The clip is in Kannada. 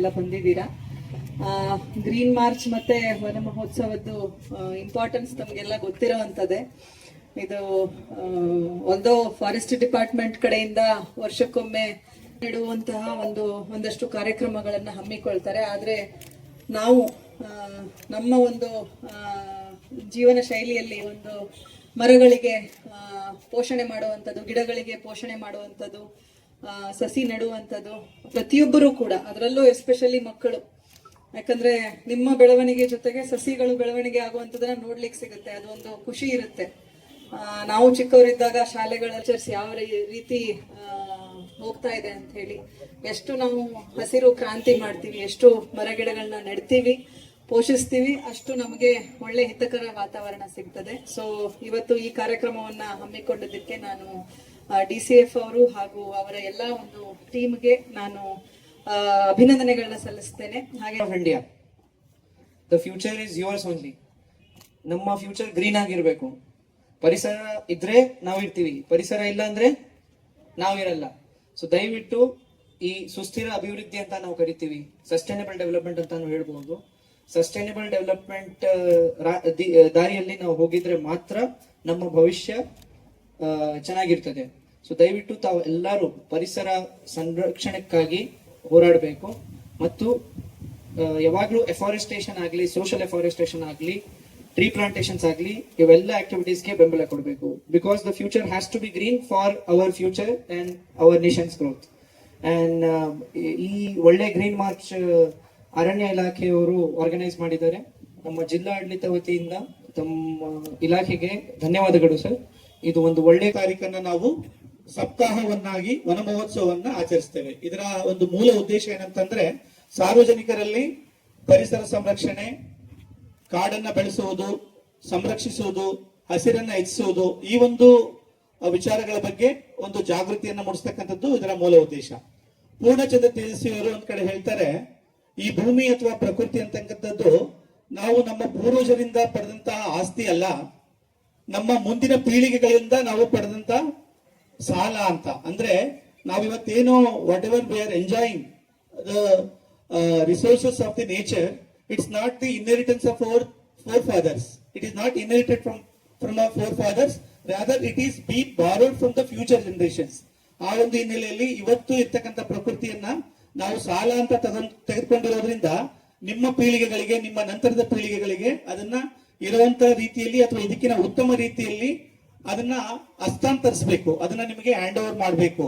ನೀವೆಲ್ಲ ಬಂದಿದ್ದೀರಾ. ಗ್ರೀನ್ ಮಾರ್ಚ್ ಮತ್ತೆ ವನ ಮಹೋತ್ಸವದ್ದು ಇಂಪಾರ್ಟೆನ್ಸ್ ತಮಗೆಲ್ಲ ಗೊತ್ತಿರೋವಂಥದ್ದೇ. ಇದು ಒಂದು ಫಾರೆಸ್ಟ್ ಡಿಪಾರ್ಟ್ಮೆಂಟ್ ಕಡೆಯಿಂದ ವರ್ಷಕ್ಕೊಮ್ಮೆ ನೀಡುವಂತಹ ಒಂದಷ್ಟು ಕಾರ್ಯಕ್ರಮಗಳನ್ನು ಹಮ್ಮಿಕೊಳ್ತಾರೆ. ಆದರೆ ನಾವು ನಮ್ಮ ಒಂದು ಜೀವನ ಶೈಲಿಯಲ್ಲಿ ಒಂದು ಮರಗಳಿಗೆ ಪೋಷಣೆ ಮಾಡುವಂಥದ್ದು, ಗಿಡಗಳಿಗೆ ಪೋಷಣೆ ಮಾಡುವಂಥದ್ದು, ಸಸಿ ನೆಡುವಂಥದ್ದು ಪ್ರತಿಯೊಬ್ಬರೂ ಕೂಡ, ಅದರಲ್ಲೂ ಎಸ್ಪೆಷಲಿ ಮಕ್ಕಳು. ಯಾಕಂದ್ರೆ ನಿಮ್ಮ ಬೆಳವಣಿಗೆ ಜೊತೆಗೆ ಸಸಿಗಳು ಬೆಳವಣಿಗೆ ಆಗುವಂಥದ್ದನ್ನ ನೋಡ್ಲಿಕ್ಕೆ ಸಿಗುತ್ತೆ, ಅದೊಂದು ಖುಷಿ ಇರುತ್ತೆ. ನಾವು ಚಿಕ್ಕವರಿದ್ದಾಗ ಶಾಲೆಗಳ ಚರ್ಚೆ ಯಾವ ರೀತಿ ಹೋಗ್ತಾ ಇದೆ ಅಂತ ಹೇಳಿ, ಎಷ್ಟು ನಾವು ಹಸಿರು ಕ್ರಾಂತಿ ಮಾಡ್ತೀವಿ, ಎಷ್ಟು ಮರಗಿಡಗಳನ್ನ ನೆಡ್ತೀವಿ, ಪೋಷಿಸ್ತೀವಿ, ಅಷ್ಟು ನಮಗೆ ಒಳ್ಳೆ ಹಿತಕರ ವಾತಾವರಣ ಸಿಗ್ತದೆ. ಸೊ ಇವತ್ತು ಈ ಕಾರ್ಯಕ್ರಮವನ್ನ ಹಮ್ಮಿಕೊಂಡಿದ್ದಕ್ಕೆ ನಾನು DCF ಅವರು ಹಾಗೂ ಅವರ ಎಲ್ಲ ಒಂದು ಟೀಮ್ಗೆ ನಾನು ಅಭಿನಂದನೆಗಳನ್ನ ಸಲ್ಲಿಸ್ತೇನೆ. ಹಾಗೆ India, the future is yours only. ನಮ್ಮ ಫ್ಯೂಚರ್ ಗ್ರೀನ್ ಆಗಿರ್ಬೇಕು. ಪರಿಸರ ಇದ್ರೆ ನಾವಿರ್ತೀವಿ, ಪರಿಸರ ಇಲ್ಲ ಅಂದ್ರೆ ನಾವಿರಲ್ಲ. ಸೊ ದಯವಿಟ್ಟು ಈ ಸುಸ್ಥಿರ ಅಭಿವೃದ್ಧಿ ಅಂತ ನಾವು ಕರಿತೀವಿ, ಸಸ್ಟೈನಬಲ್ ಡೆವಲಪ್ಮೆಂಟ್ ಅಂತ ನಾವು ಹೇಳ್ಬಹುದು. ಸಸ್ಟೈನಬಲ್ ಡೆವಲಪ್ಮೆಂಟ್ ದಾರಿಯಲ್ಲಿ ನಾವು ಹೋಗಿದ್ರೆ ಮಾತ್ರ ನಮ್ಮ ಭವಿಷ್ಯ ಚೆನ್ನಾಗಿರ್ತದೆ. ಸೊ ದಯವಿಟ್ಟು ತಾವು ಎಲ್ಲರೂ ಪರಿಸರ ಸಂರಕ್ಷಣೆಕ್ಕಾಗಿ ಹೋರಾಡಬೇಕು. ಮತ್ತು ಯಾವಾಗ್ಲೂ ಎಫಾರೆಸ್ಟೇಷನ್ ಆಗಲಿ, ಸೋಷಿಯಲ್ ಎಫಾರೆಸ್ಟೇಷನ್ ಆಗಲಿ, ಟ್ರೀ ಪ್ಲಾಂಟೇಶನ್ಸ್ ಆಗಲಿ, ಇವೆಲ್ಲ ಆಕ್ಟಿವಿಟೀಸ್ಗೆ ಬೆಂಬಲ ಕೊಡಬೇಕು. Because the future has to be green for our future and our nation's growth. And ಈ ಒಳ್ಳೆ ಗ್ರೀನ್ ಮಾರ್ಚ್ ಅರಣ್ಯ ಇಲಾಖೆಯವರು ಆರ್ಗನೈಸ್ ಮಾಡಿದ್ದಾರೆ. ನಮ್ಮ ಜಿಲ್ಲಾಡಳಿತ ವತಿಯಿಂದ ತಮ್ಮ ಇಲಾಖೆಗೆ ಧನ್ಯವಾದಗಳು ಸರ್. ಇದು ಒಂದು ಒಳ್ಳೆ ತಾರೀಖನ್ನ ನಾವು ಸಪ್ತಾಹವನ್ನಾಗಿ ವನ ಮಹೋತ್ಸವವನ್ನ ಆಚರಿಸ್ತೇವೆ. ಇದರ ಒಂದು ಮೂಲ ಉದ್ದೇಶ ಏನಂತಂದ್ರೆ, ಸಾರ್ವಜನಿಕರಲ್ಲಿ ಪರಿಸರ ಸಂರಕ್ಷಣೆ, ಕಾಡನ್ನ ಬೆಳೆಸುವುದು, ಸಂರಕ್ಷಿಸುವುದು, ಹಸಿರನ್ನ ಹೆಚ್ಚಿಸುವುದು, ಈ ಒಂದು ವಿಚಾರಗಳ ಬಗ್ಗೆ ಒಂದು ಜಾಗೃತಿಯನ್ನ ಮೂಡಿಸ್ತಕ್ಕಂಥದ್ದು ಇದರ ಮೂಲ ಉದ್ದೇಶ. ಪೂರ್ಣಚಂದ್ರ ತೇಜಸ್ವಿ ಅವರು ಒಂದ್ ಕಡೆ ಹೇಳ್ತಾರೆ, ಈ ಭೂಮಿ ಅಥವಾ ಪ್ರಕೃತಿ ಅಂತಕ್ಕಂಥದ್ದು ನಾವು ನಮ್ಮ ಪೂರ್ವಜರಿಂದ ಪಡೆದಂತಹ ಆಸ್ತಿ ಅಲ್ಲ, ನಮ್ಮ ಮುಂದಿನ ಪೀಳಿಗೆಗಳಿಂದ ನಾವು ಪಡೆದಂತ ಸಾಲ ಅಂತ. ಅಂದ್ರೆ ನಾವಿವತ್ತೇನು whatever we are enjoying the resources of the nature, it's not the inheritance of our forefathers. It is not inherited from our forefathers, rather it is being borrowed from the future generations. ಆ ಒಂದು ಹಿನ್ನೆಲೆಯಲ್ಲಿ ಇವತ್ತು ಇರ್ತಕ್ಕಂಥ ಪ್ರಕೃತಿಯನ್ನ ನಾವು ಸಾಲ ಅಂತ ತೆಗೆದುಕೊಂಡಿರೋದ್ರಿಂದ ನಿಮ್ಮ ಪೀಳಿಗೆಗಳಿಗೆ, ನಿಮ್ಮ ನಂತರದ ಪೀಳಿಗೆಗಳಿಗೆ ಅದನ್ನ ಇರುವಂತ ರೀತಿಯಲ್ಲಿ ಅಥವಾ ಇದಕ್ಕಿಂತ ಉತ್ತಮ ರೀತಿಯಲ್ಲಿ ಅದನ್ನ ಹಸ್ತಾಂತರಿಸಬೇಕು, ಅದನ್ನ ನಿಮಗೆ ಹ್ಯಾಂಡ್ ಓವರ್ ಮಾಡಬೇಕು.